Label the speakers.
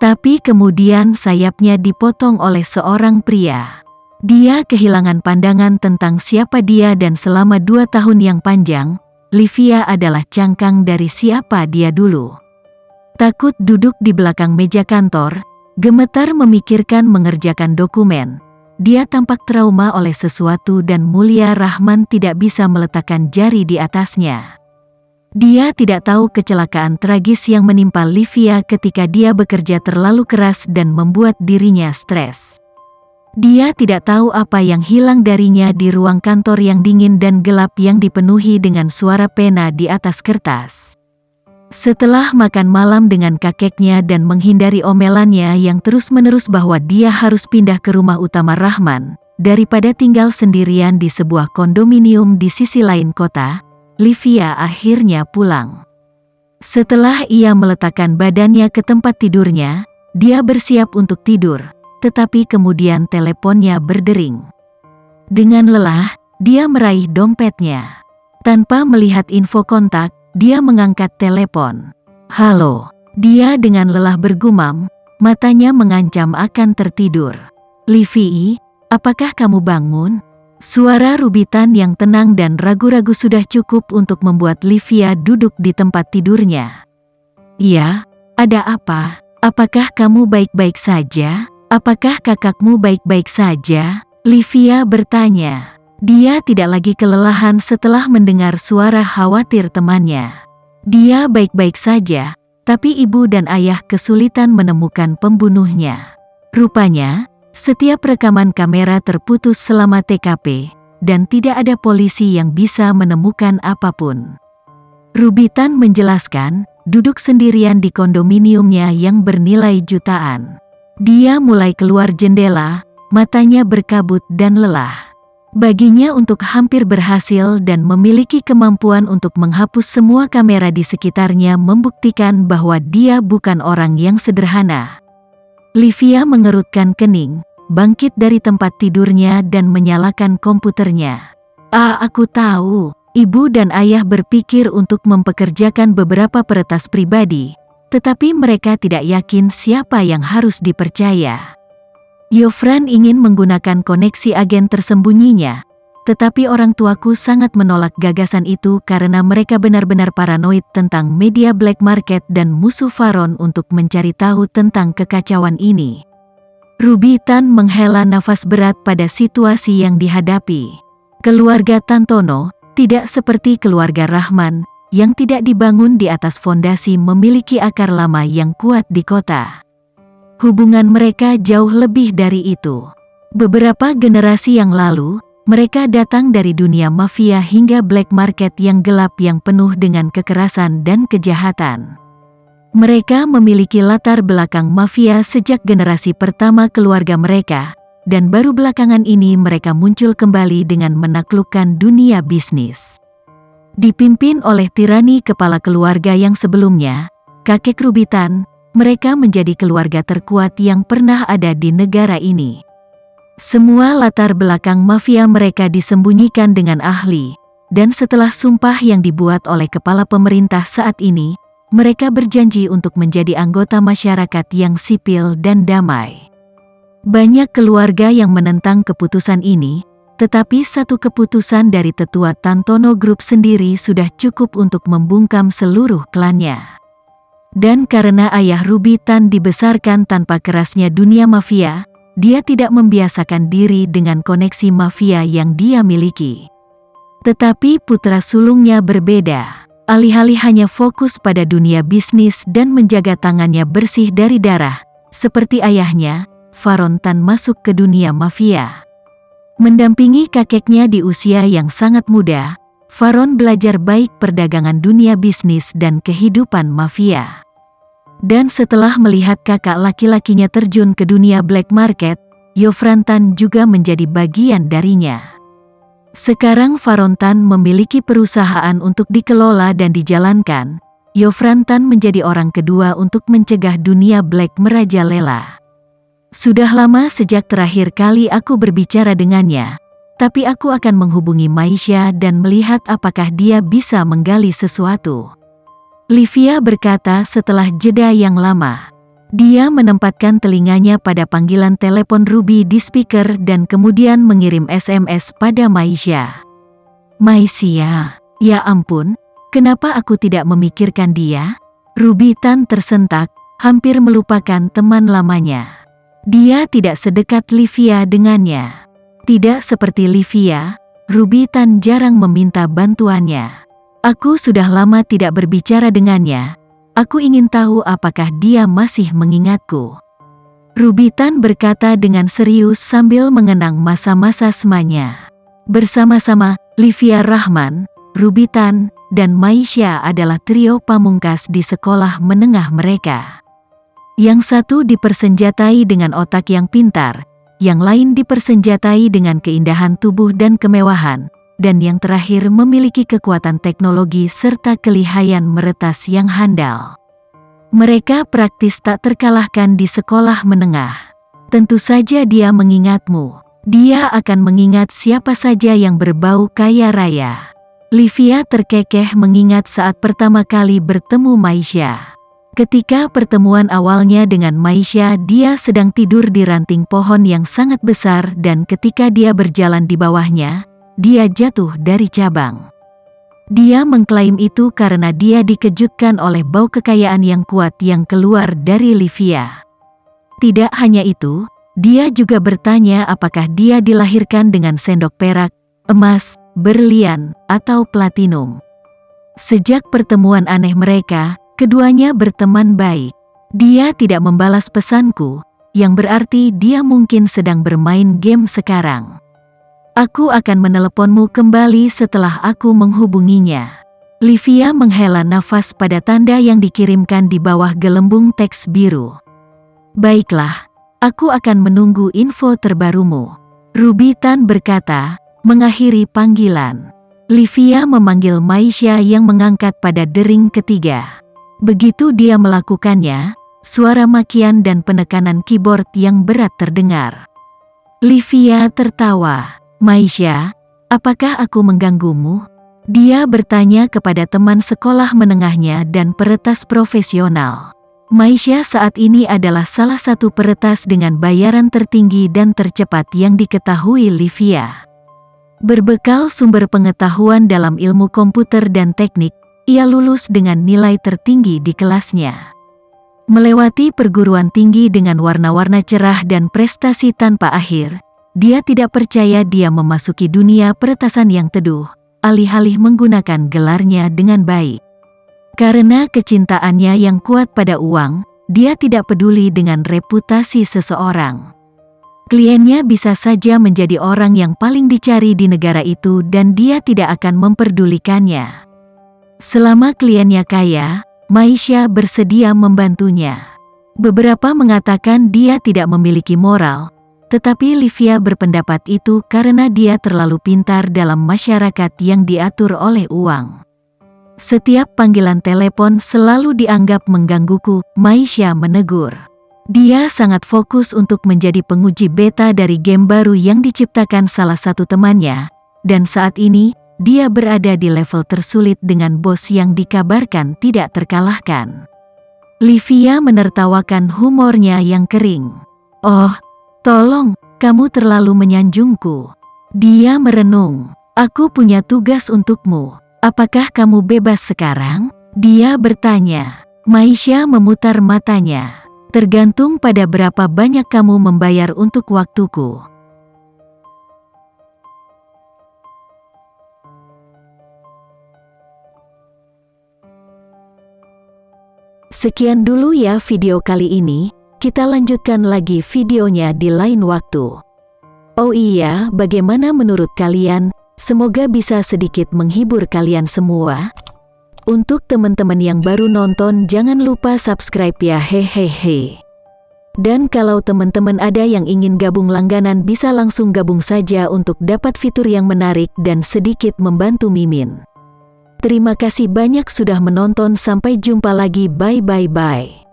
Speaker 1: Tapi kemudian sayapnya dipotong oleh seorang pria. Dia kehilangan pandangan tentang siapa dia dan selama 2 tahun yang panjang, Livia adalah cangkang dari siapa dia dulu. Takut duduk di belakang meja kantor, gemetar memikirkan mengerjakan dokumen. Dia tampak trauma oleh sesuatu dan Mulia Rahman tidak bisa meletakkan jari di atasnya. Dia tidak tahu kecelakaan tragis yang menimpa Livia ketika dia bekerja terlalu keras dan membuat dirinya stres. Dia tidak tahu apa yang hilang darinya di ruang kantor yang dingin dan gelap yang dipenuhi dengan suara pena di atas kertas. Setelah makan malam dengan kakeknya dan menghindari omelannya yang terus-menerus bahwa dia harus pindah ke rumah utama Rahman, daripada tinggal sendirian di sebuah kondominium di sisi lain kota, Livia akhirnya pulang. Setelah ia meletakkan badannya ke tempat tidurnya, dia bersiap untuk tidur. Tetapi kemudian teleponnya berdering. Dengan lelah, dia meraih dompetnya. Tanpa melihat info kontak, dia mengangkat telepon. "Halo." Dia dengan lelah bergumam, matanya mengancam akan tertidur. "Livia, apakah kamu bangun?" Suara Rubitan yang tenang dan ragu-ragu sudah cukup untuk membuat Livia duduk di tempat tidurnya. "Iya, ada apa? Apakah kamu baik-baik saja? Apakah kakakmu baik-baik saja?" Livia bertanya. Dia tidak lagi kelelahan setelah mendengar suara khawatir temannya. Dia baik-baik saja, tapi ibu dan ayah kesulitan menemukan pembunuhnya. Rupanya, setiap rekaman kamera terputus selama TKP, dan tidak ada polisi yang bisa menemukan apapun. Rubitan menjelaskan, duduk sendirian di kondominiumnya yang bernilai jutaan. Dia mulai keluar jendela, matanya berkabut dan lelah. Baginya untuk hampir berhasil dan memiliki kemampuan untuk menghapus semua kamera di sekitarnya membuktikan bahwa dia bukan orang yang sederhana. Livia mengerutkan kening, bangkit dari tempat tidurnya dan menyalakan komputernya. Aku tahu, ibu dan ayah berpikir untuk mempekerjakan beberapa peretas pribadi. Tetapi mereka tidak yakin siapa yang harus dipercaya. Yofran ingin menggunakan koneksi agen tersembunyinya, tetapi orang tuaku sangat menolak gagasan itu karena mereka benar-benar paranoid tentang media black market dan musuh Faron untuk mencari tahu tentang kekacauan ini. Rubitan menghela nafas berat pada situasi yang dihadapi. Keluarga Tantono, tidak seperti keluarga Rahman, yang tidak dibangun di atas fondasi memiliki akar lama yang kuat di kota. Hubungan mereka jauh lebih dari itu. Beberapa generasi yang lalu, mereka datang dari dunia mafia hingga black market yang gelap yang penuh dengan kekerasan dan kejahatan. Mereka memiliki latar belakang mafia sejak generasi pertama keluarga mereka, dan baru belakangan ini mereka muncul kembali dengan menaklukkan dunia bisnis. Dipimpin oleh tirani kepala keluarga yang sebelumnya, kakek Rubitan, mereka menjadi keluarga terkuat yang pernah ada di negara ini. Semua latar belakang mafia mereka disembunyikan dengan ahli, dan setelah sumpah yang dibuat oleh kepala pemerintah saat ini, mereka berjanji untuk menjadi anggota masyarakat yang sipil dan damai. Banyak keluarga yang menentang keputusan ini, tetapi satu keputusan dari tetua Tantono Group sendiri sudah cukup untuk membungkam seluruh klannya. Dan karena ayah Rubitan dibesarkan tanpa kerasnya dunia mafia, dia tidak membiasakan diri dengan koneksi mafia yang dia miliki. Tetapi putra sulungnya berbeda. Alih-alih hanya fokus pada dunia bisnis dan menjaga tangannya bersih dari darah, seperti ayahnya, Faron Tan masuk ke dunia mafia. Mendampingi kakeknya di usia yang sangat muda, Faron belajar baik perdagangan dunia bisnis dan kehidupan mafia. Dan setelah melihat kakak laki-lakinya terjun ke dunia black market, Yofran Tan juga menjadi bagian darinya. Sekarang Faron Tan memiliki perusahaan untuk dikelola dan dijalankan. Yofran Tan menjadi orang kedua untuk mencegah dunia black merajalela. Sudah lama sejak terakhir kali aku berbicara dengannya, tapi aku akan menghubungi Maisha dan melihat apakah dia bisa menggali sesuatu. Livia berkata setelah jeda yang lama. Dia menempatkan telinganya pada panggilan telepon Ruby di speaker dan kemudian mengirim SMS pada Maisha. Maisha, ya ampun, kenapa aku tidak memikirkan dia? Ruby Tan tersentak, hampir melupakan teman lamanya. Dia tidak sedekat Livia dengannya. Tidak seperti Livia, Ruby Tan jarang meminta bantuannya. Aku sudah lama tidak berbicara dengannya. Aku ingin tahu apakah dia masih mengingatku. Ruby Tan berkata dengan serius sambil mengenang masa-masa semanya. Bersama-sama, Livia Rahman, Ruby Tan, dan Maisha adalah trio pamungkas di sekolah menengah mereka. Yang satu dipersenjatai dengan otak yang pintar, yang lain dipersenjatai dengan keindahan tubuh dan kemewahan, dan yang terakhir memiliki kekuatan teknologi serta kelihayan meretas yang handal. Mereka praktis tak terkalahkan di sekolah menengah. Tentu saja dia mengingatmu. Dia akan mengingat siapa saja yang berbau kaya raya. Livia terkekeh mengingat saat pertama kali bertemu Maisha. Ketika pertemuan awalnya dengan Maisha, dia sedang tidur di ranting pohon yang sangat besar dan ketika dia berjalan di bawahnya, dia jatuh dari cabang. Dia mengklaim itu karena dia dikejutkan oleh bau kekayaan yang kuat yang keluar dari Livia. Tidak hanya itu, dia juga bertanya apakah dia dilahirkan dengan sendok perak, emas, berlian, atau platinum. Sejak pertemuan aneh mereka, keduanya berteman baik. Dia tidak membalas pesanku, yang berarti dia mungkin sedang bermain game sekarang. Aku akan meneleponmu kembali setelah aku menghubunginya. Livia menghela nafas pada tanda yang dikirimkan di bawah gelembung teks biru. Baiklah, aku akan menunggu info terbarumu. Ruby Tan berkata, mengakhiri panggilan. Livia memanggil Maisha yang mengangkat pada dering ketiga. Begitu dia melakukannya, suara makian dan penekanan keyboard yang berat terdengar. Livia tertawa. Maisha, apakah aku mengganggumu? Dia bertanya kepada teman sekolah menengahnya dan peretas profesional. Maisha saat ini adalah salah satu peretas dengan bayaran tertinggi dan tercepat yang diketahui Livia. Berbekal sumber pengetahuan dalam ilmu komputer dan teknik, ia lulus dengan nilai tertinggi di kelasnya. Melewati perguruan tinggi dengan warna-warna cerah dan prestasi tanpa akhir, dia tidak percaya dia memasuki dunia peretasan yang teduh, alih-alih menggunakan gelarnya dengan baik. Karena kecintaannya yang kuat pada uang, dia tidak peduli dengan reputasi seseorang. Kliennya bisa saja menjadi orang yang paling dicari di negara itu dan dia tidak akan memperdulikannya. Selama kliennya kaya, Maisha bersedia membantunya. Beberapa mengatakan dia tidak memiliki moral, tetapi Livia berpendapat itu karena dia terlalu pintar dalam masyarakat yang diatur oleh uang. Setiap panggilan telepon selalu dianggap menggangguku, Maisha menegur. Dia sangat fokus untuk menjadi penguji beta dari game baru yang diciptakan salah satu temannya, dan saat ini, dia berada di level tersulit dengan bos yang dikabarkan tidak terkalahkan. Livia menertawakan humornya yang kering. Oh, tolong, kamu terlalu menyanjungku. Dia merenung. Aku punya tugas untukmu. Apakah kamu bebas sekarang? Dia bertanya. Maisha memutar matanya. Tergantung pada berapa banyak kamu membayar untuk waktuku. Sekian dulu ya video kali ini. Kita lanjutkan lagi videonya di lain waktu. Oh iya, bagaimana menurut kalian? Semoga bisa sedikit menghibur kalian semua. Untuk teman-teman yang baru nonton, jangan lupa subscribe ya, hehehe. Dan kalau teman-teman ada yang ingin gabung langganan, bisa langsung gabung saja untuk dapat fitur yang menarik dan sedikit membantu Mimin. Terima kasih banyak sudah menonton, sampai jumpa lagi, bye bye bye.